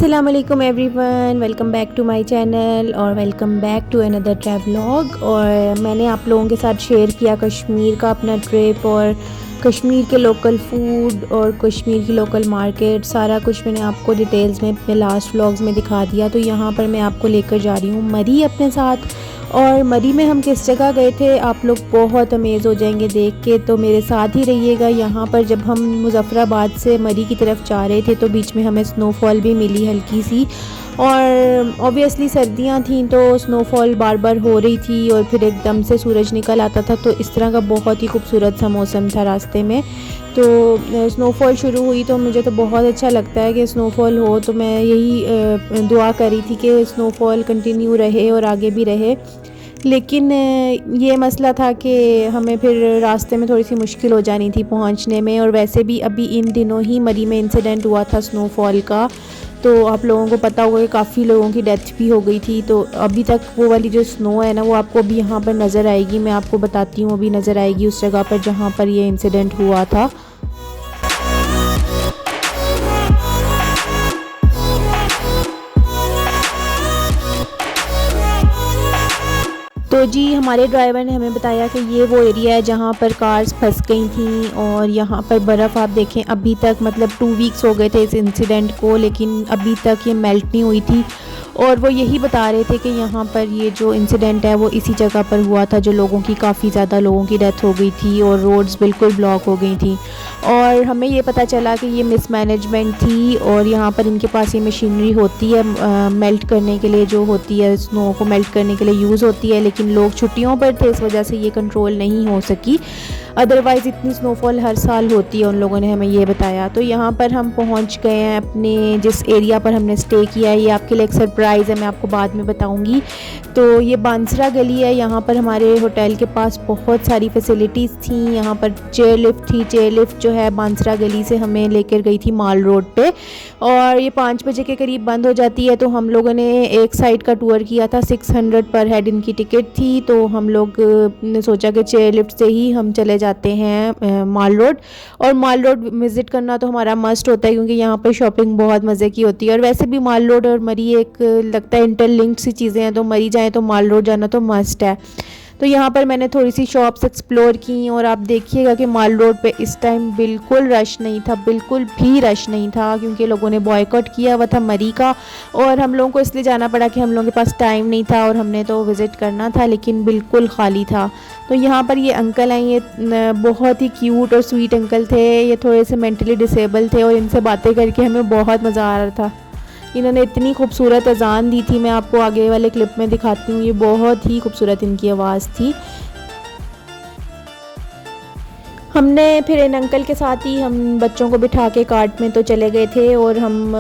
अस्सलाम वालेकुम everyone, welcome back to my channel और welcome back to another travelogue. और मैंने आप लोगों के साथ शेयर किया कश्मीर का अपना ट्रिप और कश्मीर के लोकल फूड और कश्मीर की लोकल मार्केट, सारा कुछ मैंने आपको डिटेल्स में अपने लास्ट व्लॉग्स में दिखा दिया। तो यहाँ पर मैं आपको लेकर जा रही हूँ मरी अपने साथ। और मरी में हम किस जगह गए थे आप लोग बहुत अमेज़ हो जाएंगे देख के, तो मेरे साथ ही रहिएगा। यहाँ पर जब हम मुज़फ़्फ़राबाद से मरी की तरफ जा रहे थे तो बीच में हमें स्नोफॉल भी मिली हल्की सी, और ऑब्वियसली सर्दियाँ थीं तो स्नोफॉल बार बार हो रही थी और फिर एकदम से सूरज निकल आता था, तो इस तरह का बहुत ही खूबसूरत सा मौसम था रास्ते में। तो स्नोफॉल शुरू हुई तो मुझे तो बहुत अच्छा लगता है कि स्नोफॉल हो, तो मैं यही दुआ करी थी कि स्नोफॉल कंटिन्यू रहे और आगे भी रहे। लेकिन ये मसला था कि हमें फिर रास्ते में थोड़ी सी मुश्किल हो जानी थी पहुंचने में, और वैसे भी अभी इन दिनों ही मरी में इंसिडेंट हुआ था स्नोफॉल का, तो आप लोगों को पता होगा कि काफ़ी लोगों की डेथ भी हो गई थी। तो अभी तक वो वाली जो स्नो है ना वो आपको अभी यहाँ पर नज़र आएगी, मैं आपको बताती हूँ, अभी नज़र आएगी उस जगह पर जहाँ पर ये इंसिडेंट हुआ था। तो जी हमारे ड्राइवर ने हमें बताया कि ये वो एरिया है जहाँ पर कार्स फंस गई थी, और यहाँ पर बर्फ़ आप देखें अभी तक, मतलब 2 वीक्स हो गए थे इस इंसिडेंट को, लेकिन अभी तक ये मेल्ट नहीं हुई थी। और वो यही बता रहे थे कि यहाँ पर ये जो इंसिडेंट है वो इसी जगह पर हुआ था जो लोगों की काफ़ी ज़्यादा लोगों की डेथ हो गई थी और रोड्स बिल्कुल ब्लॉक हो गई थी। और हमें ये पता चला कि ये मिसमैनेजमेंट थी, और यहाँ पर इनके पास ये मशीनरी होती है मेल्ट करने के लिए, जो होती है स्नो को मेल्ट करने के लिए यूज़ होती है, लेकिन लोग छुट्टियों पर थे इस वजह से ये कंट्रोल नहीं हो सकी। अदरवाइज़ इतनी स्नोफॉल हर साल होती है, उन लोगों ने हमें ये बताया। तो यहाँ पर हम पहुँच गए हैं अपने जिस एरिया पर हमने स्टे किया है, ये आपके लिए एक सरप्राइज़ है, मैं आपको बाद में बताऊँगी। तो ये बांसरा गली है, यहाँ पर हमारे होटल के पास बहुत सारी फैसिलिटीज़ थी। यहाँ पर चेयर लिफ्ट थी, चेयर लिफ्ट जो है बांसरा गली से हमें लेकर गई थी माल रोड पे, और ये 5 बजे के करीब बंद हो जाती है। तो हम लोगों ने एक साइड का टूर किया था, 600 पर हेड इनकी टिकट थी। तो हम लोग ने सोचा कि चेयर लिफ्ट से ही हम चले जाते हैं माल रोड, और माल रोड विज़िट करना तो हमारा मस्ट होता है क्योंकि यहाँ पर शॉपिंग बहुत मज़े की होती है। और वैसे भी माल रोड और मरी एक लगता है इंटरलिंक्ड सी चीज़ें हैं, तो मरी जाए तो माल रोड जाना तो मस्ट है। तो यहाँ पर मैंने थोड़ी सी शॉप्स एक्सप्लोर की, और आप देखिएगा कि माल रोड पे इस टाइम बिल्कुल रश नहीं था, बिल्कुल भी रश नहीं था, क्योंकि लोगों ने बॉयकॉट किया हुआ था मरी का। और हम लोगों को इसलिए जाना पड़ा कि हम लोगों के पास टाइम नहीं था और हमने तो विज़िट करना था, लेकिन बिल्कुल खाली था। तो यहाँ पर ये अंकल हैं, ये बहुत ही क्यूट और स्वीट अंकल थे, ये थोड़े से मेंटली डिसेबल थे, और इनसे बातें करके हमें बहुत मज़ा आ रहा था। इन्होंने इतनी खूबसूरत अज़ान दी थी, मैं आपको आगे वाले क्लिप में दिखाती हूँ, ये बहुत ही खूबसूरत इनकी आवाज़ थी। हमने फिर इन अंकल के साथ ही हम बच्चों को बिठा के कार्ट में तो चले गए थे, और हम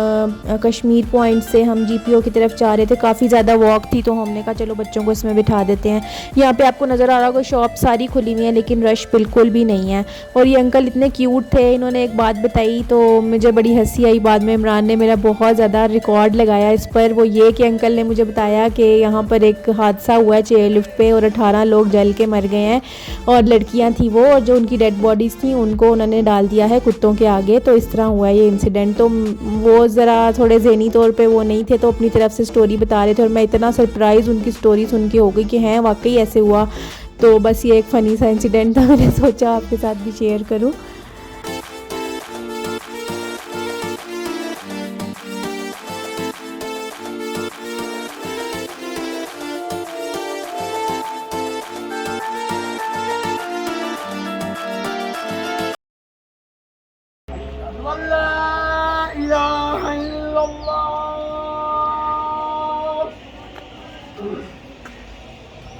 कश्मीर पॉइंट से हम जीपीओ की तरफ जा रहे थे। काफ़ी ज़्यादा वॉक थी तो हमने कहा चलो बच्चों को इसमें बिठा देते हैं। यहाँ पे आपको नज़र आ रहा होगा शॉप सारी खुली हुई है, लेकिन रश बिल्कुल भी नहीं है। और ये अंकल इतने क्यूट थे, इन्होंने एक बात बताई तो मुझे बड़ी हंसी आई। बाद में इमरान ने मेरा बहुत ज़्यादा रिकॉर्ड लगाया इस पर। वो ये कि अंकल ने मुझे बताया कि यहाँ पर एक हादसा हुआ है चेयर लिफ्ट पर, और 18 लोग जल के मर गए हैं, और लड़कियाँ थी वो, और जो उनकी डेड बॉडीज़ थी उनको उन्होंने डाल दिया है कुत्तों के आगे। तो इस तरह हुआ है ये इंसिडेंट। तो वो ज़रा थोड़े ज़हनी तौर पे वो नहीं थे, तो अपनी तरफ से स्टोरी बता रहे थे, और मैं इतना सरप्राइज़ उनकी स्टोरी सुन के हो गई कि हैं वाकई ऐसे हुआ। तो बस ये एक फ़नी सा इंसिडेंट था, मैंने सोचा आपके साथ भी शेयर करूँ।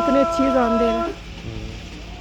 इतनी अच्छी अज़ान दे रहा है।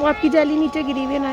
वो आपकी जाली नीचे गिरी हुई है ना।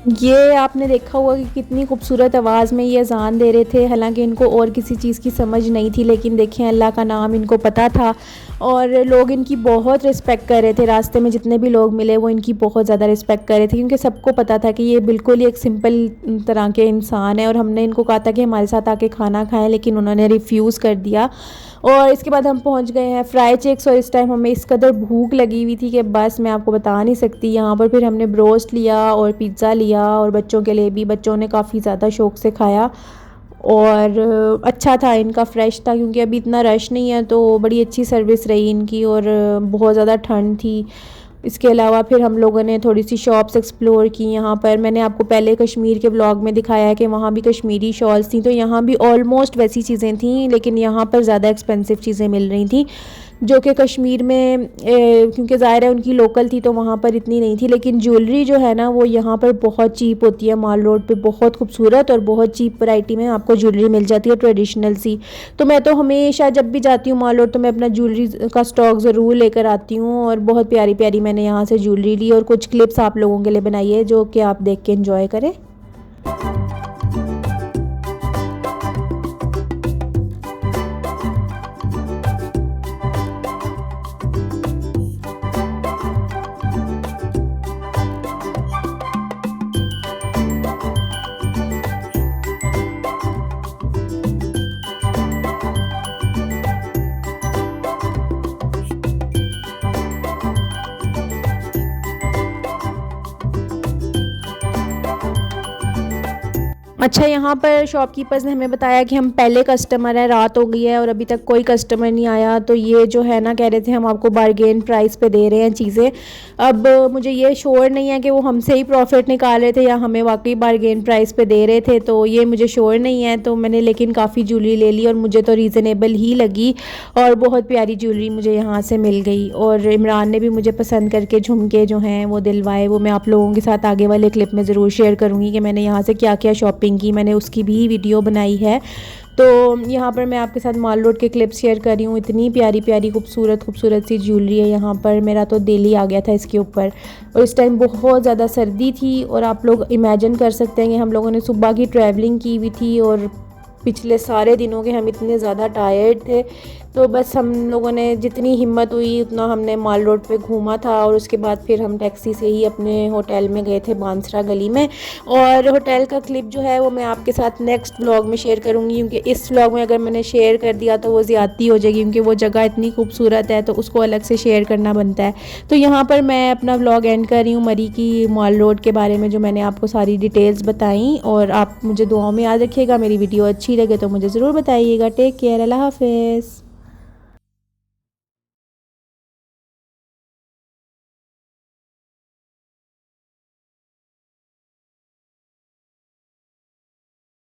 ये आपने देखा होगा कि कितनी खूबसूरत आवाज़ में ये अज़ान दे रहे थे, हालांकि इनको और किसी चीज़ की समझ नहीं थी, लेकिन देखें अल्लाह का नाम इनको पता था और लोग इनकी बहुत रिस्पेक्ट कर रहे थे। रास्ते में जितने भी लोग मिले वो इनकी बहुत ज़्यादा रिस्पेक्ट कर रहे थे, क्योंकि सबको पता था कि ये बिल्कुल ही एक सिंपल तरह के इंसान है। और हमने इनको कहा था कि हमारे साथ आके खाना खाएं, लेकिन उन्होंने रिफ्यूज़ कर दिया। और इसके बाद हम पहुंच गए हैं फ्राई चिक्स, और इस टाइम हमें इस कदर भूख लगी हुई थी कि बस मैं आपको बता नहीं सकती। यहाँ पर फिर हमने ब्रोस्ट लिया और पिज़्ज़ा लिया, और बच्चों के लिए भी, बच्चों ने काफ़ी ज़्यादा शौक़ से खाया। और अच्छा था, इनका फ़्रेश था, क्योंकि अभी इतना रश नहीं है, तो बड़ी अच्छी सर्विस रही इनकी। और बहुत ज़्यादा ठंड थी। इसके अलावा फिर हम लोगों ने थोड़ी सी शॉप्स एक्सप्लोर की। यहाँ पर मैंने आपको पहले कश्मीर के व्लॉग में दिखाया है कि वहाँ भी कश्मीरी शॉल्स थी, तो यहाँ भी ऑलमोस्ट वैसी चीज़ें थी, लेकिन यहाँ पर ज़्यादा एक्सपेंसिव चीज़ें मिल रही थी, जो कि कश्मीर में क्योंकि ज़ाहिर है उनकी लोकल थी तो वहाँ पर इतनी नहीं थी। लेकिन ज्वेलरी जो है ना वो यहाँ पर बहुत चीप होती है। माल रोड पे बहुत खूबसूरत और बहुत चीप वैरायटी में आपको ज्वेलरी मिल जाती है, ट्रेडिशनल सी। तो मैं तो हमेशा जब भी जाती हूँ माल रोड तो मैं अपना ज्वेलरी का स्टॉक ज़रूर लेकर आती हूँ, और बहुत प्यारी प्यारी मैंने यहाँ से ज्वेलरी ली, और कुछ क्लिप्स आप लोगों के लिए बनाई है जो कि आप देख के इंजॉय करें। अच्छा, यहाँ पर शॉपकीपर्स ने हमें बताया कि हम पहले कस्टमर हैं, रात हो गई है और अभी तक कोई कस्टमर नहीं आया। तो ये जो है ना, कह रहे थे हम आपको बारगेन प्राइस पे दे रहे हैं चीज़ें। अब मुझे ये श्योर नहीं है कि वो हमसे ही प्रॉफिट निकाल रहे थे या हमें वाकई बारगेन प्राइस पे दे रहे थे, तो ये मुझे श्योर नहीं है। तो मैंने लेकिन काफ़ी ज्वेलरी ले ली और मुझे तो रीज़नेबल ही लगी, और बहुत प्यारी ज्वेलरी मुझे यहाँ से मिल गई। और इमरान ने भी मुझे पसंद करके झुमके जो हैं वो दिलवाए। वो मैं आप लोगों के साथ आगे वाले क्लिप में ज़रूर शेयर करूँगी कि मैंने यहाँ से क्या क्या शॉपिंग की, मैंने उसकी भी वीडियो बनाई है। तो यहाँ पर मैं आपके साथ माल रोड के क्लिप्स शेयर कर रही हूँ। इतनी प्यारी प्यारी खूबसूरत खूबसूरत सी ज्वेलरी है यहाँ पर, मेरा तो दिल ही आ गया था इसके ऊपर। और इस टाइम बहुत ज़्यादा सर्दी थी, और आप लोग इमेजिन कर सकते हैं कि हम लोगों ने सुबह की ट्रैवलिंग की हुई थी, और पिछले सारे दिनों के हम इतने ज़्यादा टायर्ड थे। तो बस हम लोगों ने जितनी हिम्मत हुई उतना हमने माल रोड पे घूमा था, और उसके बाद फिर हम टैक्सी से ही अपने होटल में गए थे बांसरा गली में। और होटल का क्लिप जो है वो मैं आपके साथ नेक्स्ट व्लॉग में शेयर करूँगी, क्योंकि इस व्लॉग में अगर मैंने शेयर कर दिया तो वो ज़्यादती हो जाएगी, क्योंकि वो जगह इतनी खूबसूरत है तो उसको अलग से शेयर करना बनता है। तो यहाँ पर मैं अपना व्लॉग एंड कर रही हूँ मरी की माल रोड के बारे में, जो मैंने आपको सारी डिटेल्स बताई। और आप मुझे दुआओं में याद रखिएगा। मेरी वीडियो अच्छी लगे तो मुझे ज़रूर बताइएगा। टेक केयर, अल्लाह हाफ़िज़।